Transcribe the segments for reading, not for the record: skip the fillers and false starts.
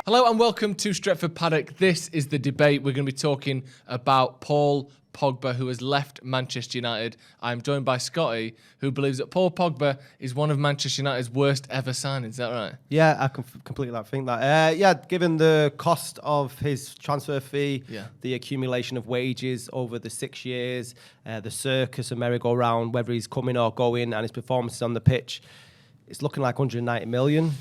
Hello and welcome to Stretford Paddock. This is the debate. We're going to be talking about Paul Pogba, who has left Manchester United. I'm joined by Scotty, who believes that Paul Pogba is one of Manchester United's worst ever signings. Is that right? Yeah, I completely think that. Given the cost of his transfer fee, the accumulation of wages over the 6 years, the circus and merry-go-round, whether he's coming or going, and his performances on the pitch, it's looking like 190 million.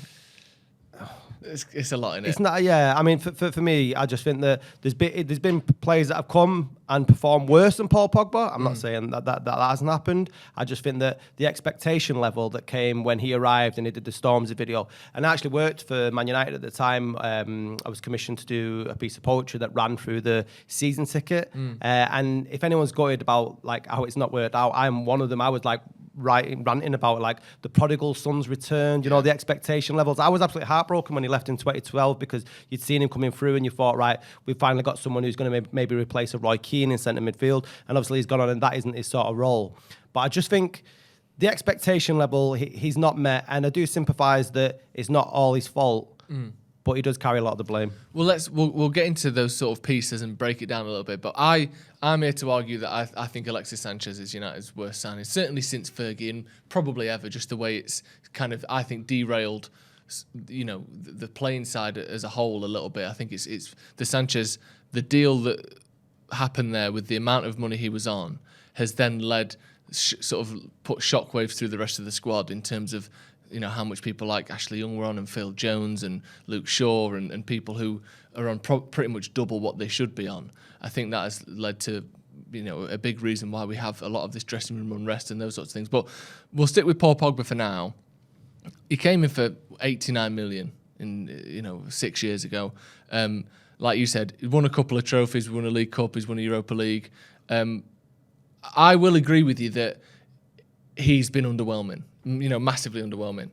It's a lot, isn't it? It's not. Yeah, I mean, for me, I just think that there's been players that have come and performed worse than Paul Pogba. I'm not saying that hasn't happened. I just think that the expectation level that came when he arrived and he did the Stormzy video, and I actually worked for Man United at the time. I was commissioned to do a piece of poetry that ran through the season ticket. And if anyone's gutted about like how it's not worked out, I'm one of them. I was like ranting about like the prodigal son's return, you know, the expectation levels. I was absolutely heartbroken when he left in 2012 because you'd seen him coming through and you thought, right, we've finally got someone who's going to maybe replace a Roy Keane in centre midfield, and obviously he's gone on and that isn't his sort of role. But I just think the expectation level he's not met, and I do sympathise that it's not all his fault. But he does carry a lot of the blame. Well, we'll get into those sort of pieces and break it down a little bit. But I'm here to argue that I think Alexis Sanchez is United's worst signing, certainly since Fergie, and probably ever. Just the way it's kind of, I think, derailed, you know, the playing side as a whole a little bit. I think it's the Sanchez, the deal that happened there with the amount of money he was on has then led sort of put shockwaves through the rest of the squad in terms of, you know, how much people like Ashley Young were on and Phil Jones and Luke Shaw and people who are on pretty much double what they should be on. I think that has led to, you know, a big reason why we have a lot of this dressing room unrest and those sorts of things. But we'll stick with Paul Pogba for now. He came in for 89 million in 6 years ago. Like you said, he won a couple of trophies. He won a League Cup. He's won a Europa League. I will agree with you that he's been underwhelming. You know, massively underwhelming.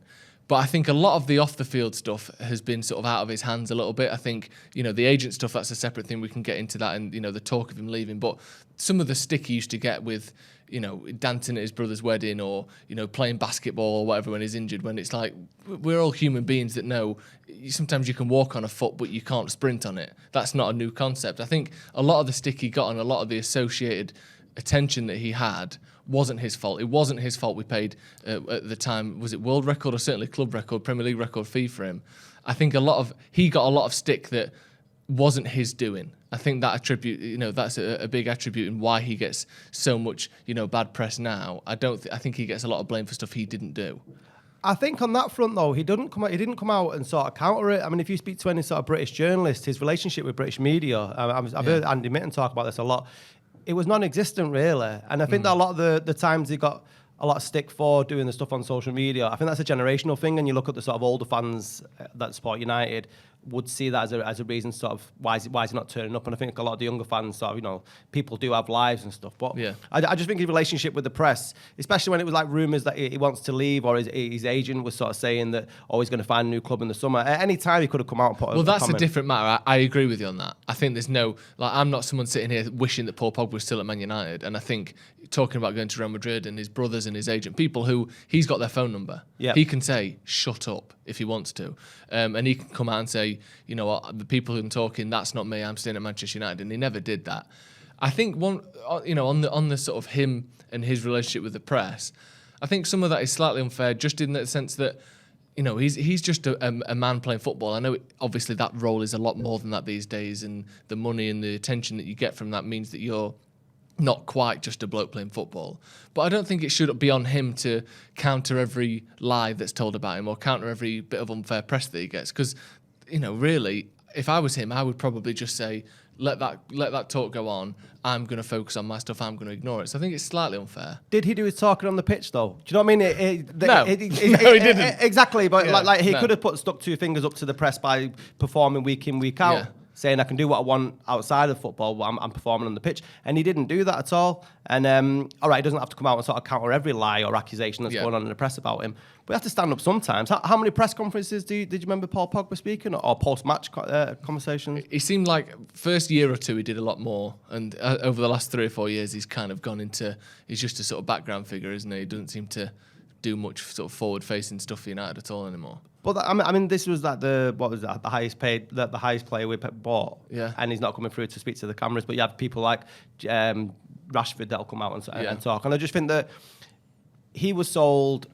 But I think a lot of the off-the-field stuff has been sort of out of his hands a little bit. I think, you know, the agent stuff, that's a separate thing. We can get into that and, you know, the talk of him leaving. But some of the stick he used to get with, you know, dancing at his brother's wedding or, you know, playing basketball or whatever when he's injured, when it's like, we're all human beings that know sometimes you can walk on a foot, but you can't sprint on it. That's not a new concept. I think a lot of the stick he got and a lot of the associated attention that he had wasn't his fault. It wasn't his fault we paid, at the time, was it world record or certainly club record, Premier League record fee for him. I think he got a lot of stick that wasn't his doing. I think that attribute, you know, that's a big attribute in why he gets so much, you know, bad press now. I think he gets a lot of blame for stuff he didn't do. I think on that front, though, he didn't come out and sort of counter it. I mean, if you speak to any sort of British journalist, his relationship with British media, I've heard Andy Mitten talk about this a lot. It was non-existent, really. And I think that a lot of the times he got a lot of stick for doing the stuff on social media, I think that's a generational thing. And you look at the sort of older fans that support United would see that as a reason sort of why is he not turning up. And I think a lot of the younger fans sort of, you know, people do have lives and stuff. But I just think his relationship with the press, especially when it was like rumours that he wants to leave or his agent was sort of saying that, oh, he's going to find a new club in the summer. At any time he could have come out and put Well, that's a different matter. I agree with you on that. I think there's no, like, I'm not someone sitting here wishing that Paul Pogba was still at Man United. And I think talking about going to Real Madrid and his brothers and his agent, people who he's got their phone number. He can say, shut up if he wants to. And he can come out and say, you know what, the people who I'm talking, that's not me, I'm staying at Manchester United. And he never did that. I think on the sort of him and his relationship with the press, I think some of that is slightly unfair, just in the sense that, you know, he's just a man playing football. I know obviously that role is a lot more than that these days, and the money and the attention that you get from that means that you're not quite just a bloke playing football. But I don't think it should be on him to counter every lie that's told about him or counter every bit of unfair press that he gets. Because, you know, really, if I was him, I would probably just say, let that talk go on. I'm going to focus on my stuff. I'm going to ignore it. So I think it's slightly unfair. Did he do his talking on the pitch, though? Do you know what I mean? No, he didn't. Exactly, but he could have stuck two fingers up to the press by performing week in, week out. Saying I can do what I want outside of football, but I'm performing on the pitch. And he didn't do that at all. And, all right, he doesn't have to come out and sort of counter every lie or accusation that's going on in the press about him. But we have to stand up sometimes. How many press conferences did you remember Paul Pogba speaking or post-match conversations? It seemed like first year or two he did a lot more. And over the last 3 or 4 years, he's kind of gone into, he's just a sort of background figure, isn't he? He doesn't seem to do much sort of forward-facing stuff for United at all anymore. But I mean, this was like the highest paid, the highest player we bought, and he's not coming through to speak to the cameras. But you have people like Rashford that'll come out and talk, and I just think that he was sold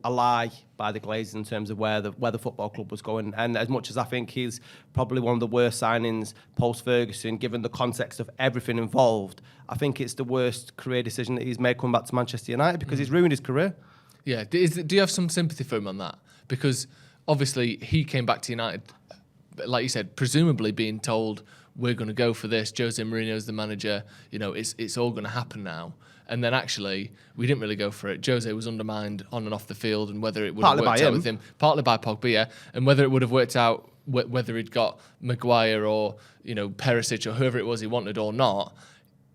a lie by the Glazers in terms of where the football club was going. And as much as I think he's probably one of the worst signings post Ferguson, given the context of everything involved, I think it's the worst career decision that he's made coming back to Manchester United because he's ruined his career. Yeah, do you have some sympathy for him on that? Because obviously he came back to United, like you said, presumably being told we're going to go for this. Jose Mourinho's the manager. You know, it's all going to happen now. And then actually, we didn't really go for it. Jose was undermined on and off the field, and whether it would have worked out with him, partly by Pogba, yeah, and whether it would have worked out, whether he'd got Maguire or Perisic or whoever it was he wanted or not,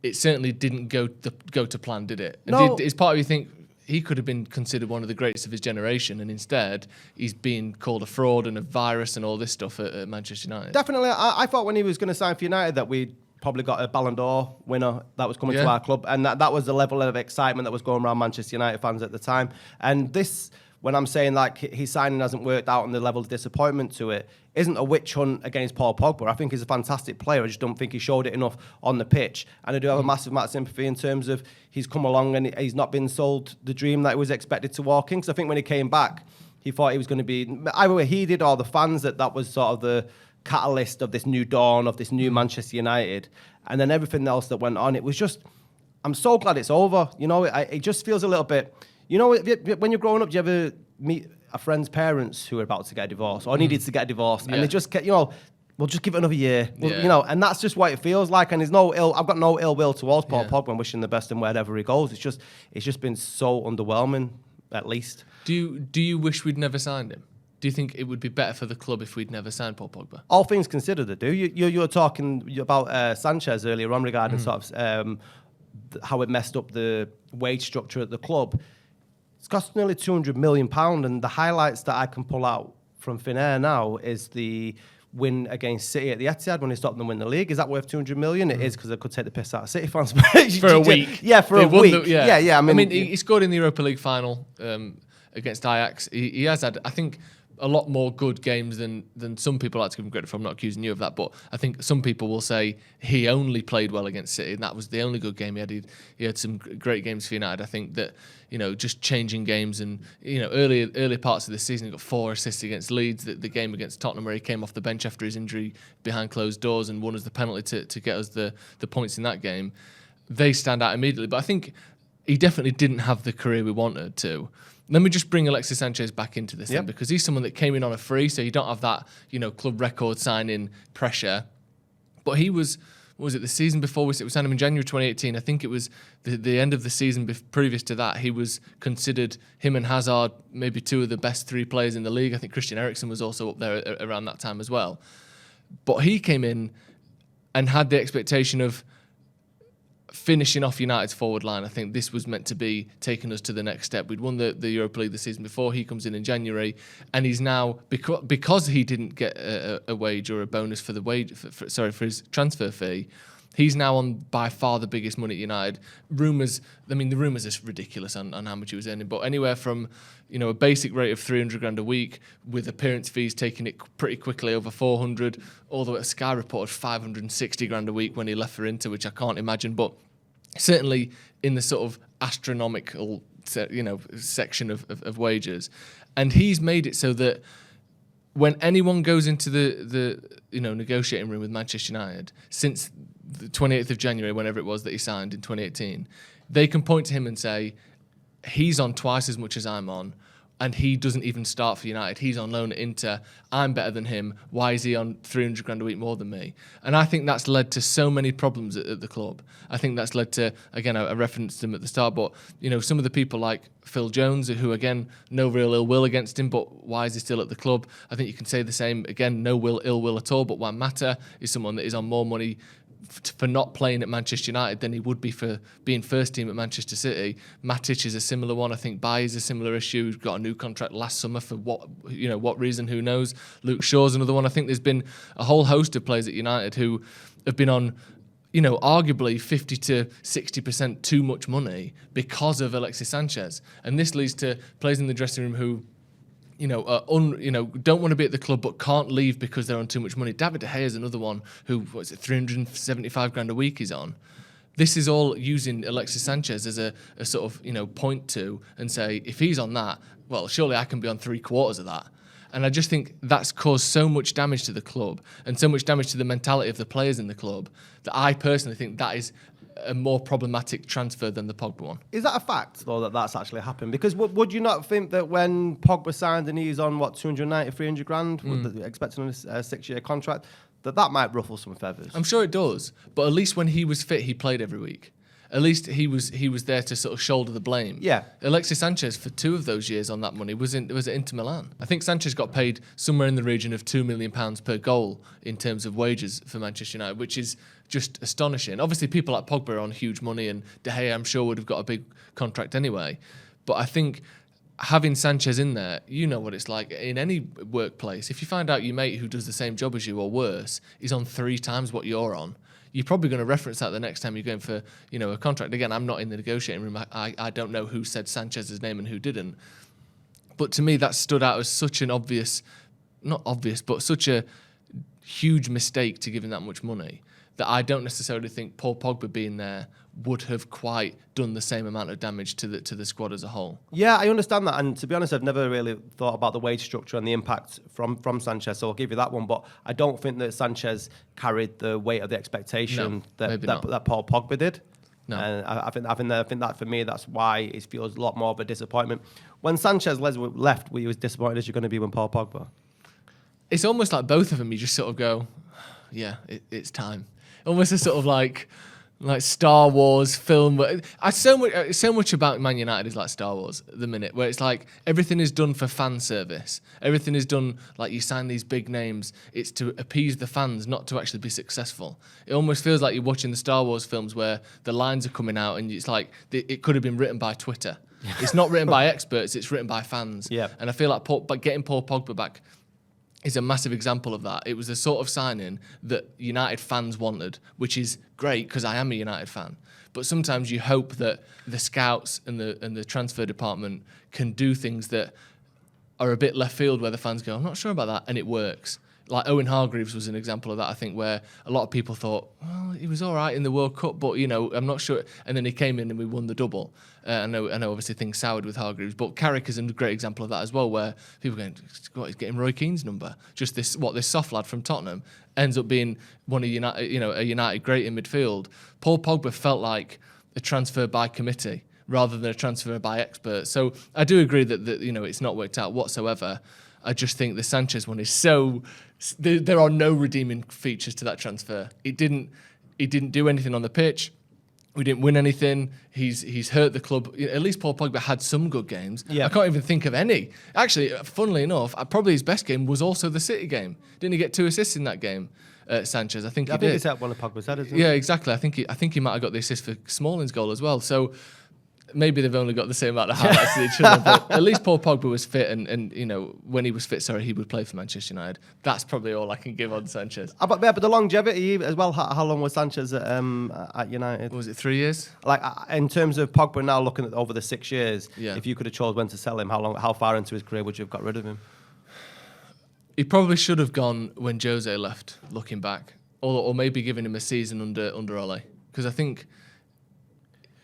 it certainly didn't go to plan, did it? No. It's part of you think he could have been considered one of the greats of his generation, and instead he's being called a fraud and a virus and all this stuff at Manchester United. Definitely, I thought when he was going to sign for United that we'd probably got a Ballon d'Or winner that was coming to our club, and that was the level of excitement that was going around Manchester United fans at the time. And this, when I'm saying like his signing hasn't worked out and the level of disappointment to it, isn't a witch hunt against Paul Pogba. I think he's a fantastic player. I just don't think he showed it enough on the pitch. And I do have a massive amount of sympathy in terms of he's come along and he's not been sold the dream that he was expected to walk in. Because I think when he came back, he thought he was going to be, either way he did or the fans, that was sort of the catalyst of this new dawn, of this new Manchester United. And then everything else that went on, it was just, I'm so glad it's over. It just feels a little bit, when you're growing up, do you ever meet a friend's parents who are about to get a divorce or needed to get a divorce, and they just get, we'll just give it another year, and that's just what it feels like. And I've got no ill will towards Paul Pogba and wishing the best in wherever he goes. It's just been so underwhelming, at least. Do you wish we'd never signed him? Do you think it would be better for the club if we'd never signed Paul Pogba? All things considered, I do. You were talking about Sanchez earlier on regarding sort of how it messed up the wage structure at the club. It's cost nearly £200 million, and the highlights that I can pull out from thin air now is the win against City at the Etihad when they stopped them win the league. Is that worth £200 million? It is, because I could take the piss out of City fans for a week. Yeah, for a week. Yeah. I mean, he scored in the Europa League final against Ajax. He has had, I think, a lot more good games than some people like to give him credit for. I'm not accusing you of that, but I think some people will say he only played well against City, and that was the only good game he had. He had some great games for United. I think that, just changing games and, early parts of the season, he got 4 assists against Leeds, the game against Tottenham where he came off the bench after his injury behind closed doors and won us the penalty to get us the points in that game. They stand out immediately, but I think he definitely didn't have the career we wanted to. Let me just bring Alexis Sanchez back into this thing, because he's someone that came in on a free, so you don't have that, club record signing pressure. But he was, what was it, the season before we signed him in January 2018, I think it was the end of the season previous to that, he was considered, him and Hazard, maybe 2 of the best 3 players in the league. I think Christian Eriksen was also up there around that time as well. But he came in and had the expectation of finishing off United's forward line. I think this was meant to be taking us to the next step. We'd won the Europa League the season before. He comes in January, and he's now, because he didn't get a wage or a bonus for the for his transfer fee, he's now on by far the biggest money at United. The rumours are ridiculous on how much he was earning, but anywhere from a basic rate of 300 grand a week with appearance fees taking it pretty quickly over 400, all the way to Sky reported 560 grand a week when he left for Inter, which I can't imagine, but certainly in the sort of astronomical section of wages. And he's made it so that when anyone goes into the negotiating room with Manchester United since the 28th of January, whenever it was that he signed in 2018, they can point to him and say, he's on twice as much as I'm on, and he doesn't even start for United. He's on loan at Inter. I'm better than him. Why is he on 300 grand a week more than me? And I think that's led to so many problems at the club. I think that's led to, again, I referenced him at the start, but some of the people like Phil Jones, who, again, no real ill will against him, but why is he still at the club? I think you can say the same, again, no ill will at all, but Juan Mata is someone that is on more money for not playing at Manchester United than he would be for being first team at Manchester City. Matic is a similar one. I think Bailly is a similar issue. He's got a new contract last summer for what reason, who knows. Luke Shaw's another one. I think there's been a whole host of players at United who have been on arguably 50 to 60% too much money because of Alexis Sanchez. And this leads to players in the dressing room who, don't want to be at the club but can't leave because they're on too much money. David De Gea is another one who, 375 grand a week he's on. This is all using Alexis Sanchez as a sort of, point to and say, if he's on that, well, surely I can be on 3/4 of that. And I just think that's caused so much damage to the club and so much damage to the mentality of the players in the club that I personally think that is a more problematic transfer than the Pogba one. Is that a fact, though, that that's actually happened? Because would you not think that when Pogba signed and he's on, 290, 300 grand, expecting a 6-year contract, that might ruffle some feathers? I'm sure it does. But at least when he was fit, he played every week. At least he was there to sort of shoulder the blame. Yeah. Alexis Sanchez, for 2 of those years on that money, was at Inter Milan. I think Sanchez got paid somewhere in the region of £2 million per goal in terms of wages for Manchester United, which is just astonishing. Obviously, people like Pogba are on huge money, and De Gea, I'm sure, would have got a big contract anyway. But I think having Sanchez in there, you know what it's like in any workplace. If you find out your mate who does the same job as you or worse is on 3 times what you're on, you're probably going to reference that the next time you're going for, a contract. Again, I'm not in the negotiating room. I don't know who said Sanchez's name and who didn't. But to me, that stood out as such an such a huge mistake to give him that much money that I don't necessarily think Paul Pogba being there would have quite done the same amount of damage to the squad as a whole. Yeah, I understand that. And to be honest, I've never really thought about the wage structure and the impact from Sanchez, so I'll give you that one. But I don't think that Sanchez carried the weight of the expectation that Paul Pogba did. No. And I think that for me, that's why it feels a lot more of a disappointment. When Sanchez left, were you as disappointed as you're going to be when Paul Pogba? It's almost like both of them, you just sort of go, yeah, it's time. Almost a sort of like Star Wars film. So much about Man United is like Star Wars at the minute, where it's like everything is done for fan service. Everything is done like you sign these big names. It's to appease the fans, not to actually be successful. It almost feels like you're watching the Star Wars films where the lines are coming out and it's like it could have been written by Twitter. It's not written by experts, it's written by fans. Yeah. And I feel like getting Paul Pogba back is a massive example of that. It was the sort of signing that United fans wanted, which is great because I am a United fan. But sometimes you hope that the scouts and the transfer department can do things that are a bit left field where the fans go, I'm not sure about that, and it works. Like Owen Hargreaves was an example of that, I think, where a lot of people thought, well, he was all right in the World Cup, but, I'm not sure. And then he came in and we won the double. I know obviously things soured with Hargreaves, but Carrick is a great example of that as well, where people are going, what, he's getting Roy Keane's number. Just this soft lad from Tottenham ends up being one of United, a United great in midfield. Paul Pogba felt like a transfer by committee rather than a transfer by experts. So I do agree that it's not worked out whatsoever. I just think the Sanchez one is so... There are no redeeming features to that transfer. He didn't do anything on the pitch. We didn't win anything. He's hurt the club. At least Paul Pogba had some good games. Yeah. I can't even think of any. Actually, funnily enough, probably his best game was also the City game. Didn't he get 2 assists in that game, Sanchez? I think he did. I think it's one of Pogba's headers, isn't it? Yeah, exactly. I think he might have got the assist for Smalling's goal as well. So maybe they've only got the same amount of highlights as each other, but at least Paul Pogba was fit, and when he was fit, he would play for Manchester United. That's probably all I can give on Sanchez. But the longevity as well. How long was Sanchez at United? Was it 3 years? Like in terms of Pogba now, looking at over the 6 years, yeah. If you could have chose when to sell him, how far into his career would you have got rid of him? He probably should have gone when Jose left, looking back, or maybe giving him a season under Ole, because I think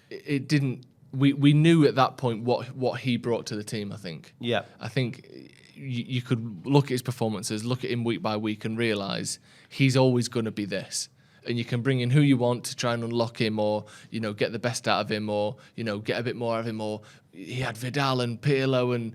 it didn't. We knew at that point what he brought to the team, I think. Yeah. I think you could look at his performances, look at him week by week and realise he's always going to be this. And you can bring in who you want to try and unlock him or, get the best out of him or, get a bit more out of him. Or he had Vidal and Pirlo and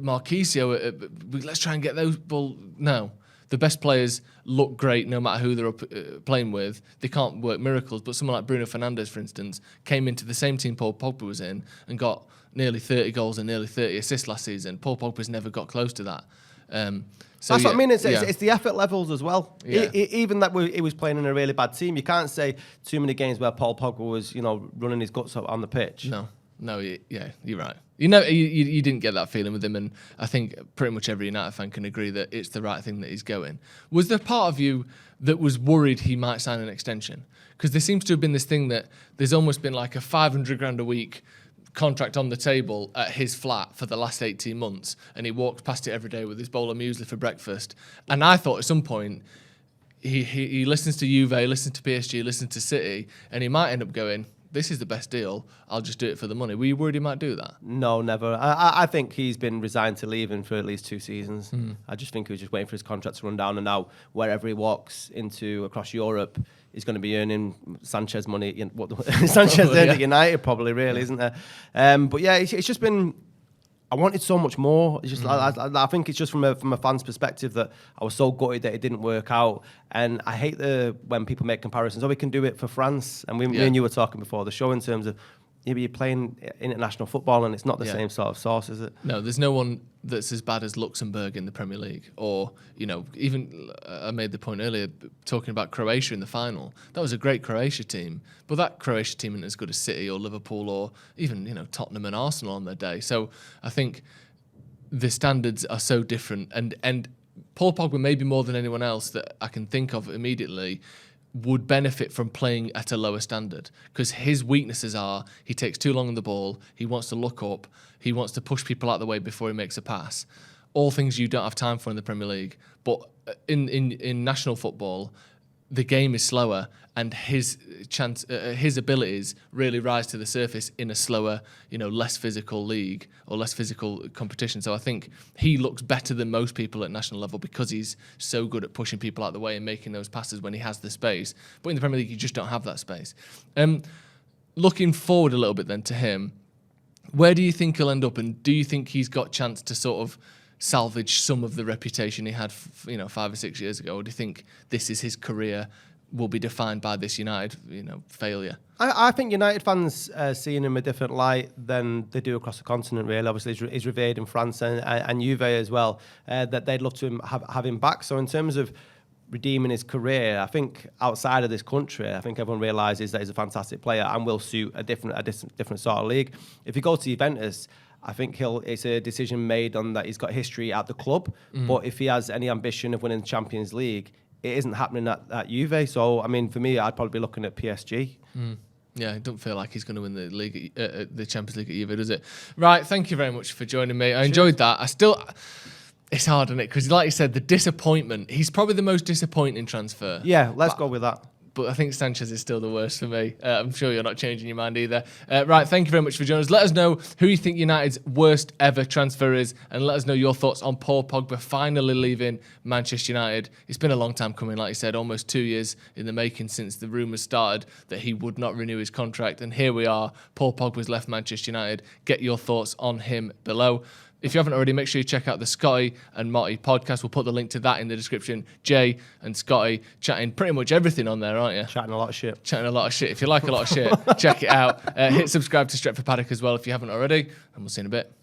Marquisio. Let's try and get those. Well, no. The best players look great no matter who they're playing with. They can't work miracles. But someone like Bruno Fernandes, for instance, came into the same team Paul Pogba was in and got nearly 30 goals and nearly 30 assists last season. Paul Pogba's never got close to that. That's what I mean. It's the effort levels as well. Yeah. Even that he was playing in a really bad team. You can't say too many games where Paul Pogba was, running his guts out on the pitch. No. No, yeah, you're right. You didn't get that feeling with him, and I think pretty much every United fan can agree that it's the right thing that he's going. Was there part of you that was worried he might sign an extension? Because there seems to have been this thing that there's almost been like a 500 grand a week contract on the table at his flat for the last 18 months, and he walks past it every day with his bowl of muesli for breakfast. And I thought at some point he listens to Juve, listens to PSG, listens to City, and he might end up going, this is the best deal, I'll just do it for the money. Were you worried he might do that? No, never. I think he's been resigned to leaving for at least 2 seasons. I just think he was just waiting for his contract to run down, and now wherever he walks into across Europe, he's going to be earning Sanchez money. What Sanchez earned at United, probably, really, isn't there? But yeah, it's just been. I wanted so much more. It's just, I think it's just from a fan's perspective that I was so gutted that it didn't work out. And I hate when people make comparisons. Oh, we can do it for France. And me and you were talking before the show in terms of maybe you're playing international football and it's not the same sort of sauce, is it? No, there's no one that's as bad as Luxembourg in the Premier League. Or, even I made the point earlier talking about Croatia in the final. That was a great Croatia team. But that Croatia team isn't as good as City or Liverpool or even, Tottenham and Arsenal on their day. So I think the standards are so different. And Paul Pogba, maybe more than anyone else that I can think of immediately, would benefit from playing at a lower standard, because his weaknesses are he takes too long on the ball, he wants to look up, he wants to push people out of the way before he makes a pass. All things you don't have time for in the Premier League. But in national football, the game is slower, and his abilities really rise to the surface in a slower, less physical league or less physical competition. So I think he looks better than most people at national level because he's so good at pushing people out of the way and making those passes when he has the space. But in the Premier League, you just don't have that space. Looking forward a little bit then to him, where do you think he'll end up, and do you think he's got chance to sort of salvage some of the reputation he had 5 or 6 years ago, or do you think this is his career will be defined by this United failure? I think United fans see him in a different light than they do across the continent, really. Obviously he's revered in France and Juve as well, that they'd love to have him back. So in terms of redeeming his career, I think outside of this country, I think everyone realises that he's a fantastic player and will suit a different sort of league. If you go to Juventus, I think it's a decision made on that he's got history at the club, but if he has any ambition of winning the Champions League, it isn't happening at Juve. So, I mean, for me, I'd probably be looking at PSG. Yeah, I don't feel like he's going to win the league, the Champions League at Juve, does it? Right, thank you very much for joining me. I enjoyed that. It's hard, isn't it? Because like you said, the disappointment, he's probably the most disappointing transfer. Yeah, let's go with that. But I think Sanchez is still the worst for me. I'm sure you're not changing your mind either. Right, thank you very much for joining us. Let us know who you think United's worst ever transfer is, and let us know your thoughts on Paul Pogba finally leaving Manchester United. It's been a long time coming, like you said, almost 2 years in the making since the rumours started that he would not renew his contract. And here we are, Paul Pogba's left Manchester United. Get your thoughts on him below. If you haven't already, make sure you check out the Scotty and Marty podcast. We'll put the link to that in the description. Jay and Scotty chatting pretty much everything on there, aren't you? Chatting a lot of shit. Chatting a lot of shit. If you like a lot of shit, check it out. Hit subscribe to Stretford Paddock as well if you haven't already. And we'll see you in a bit.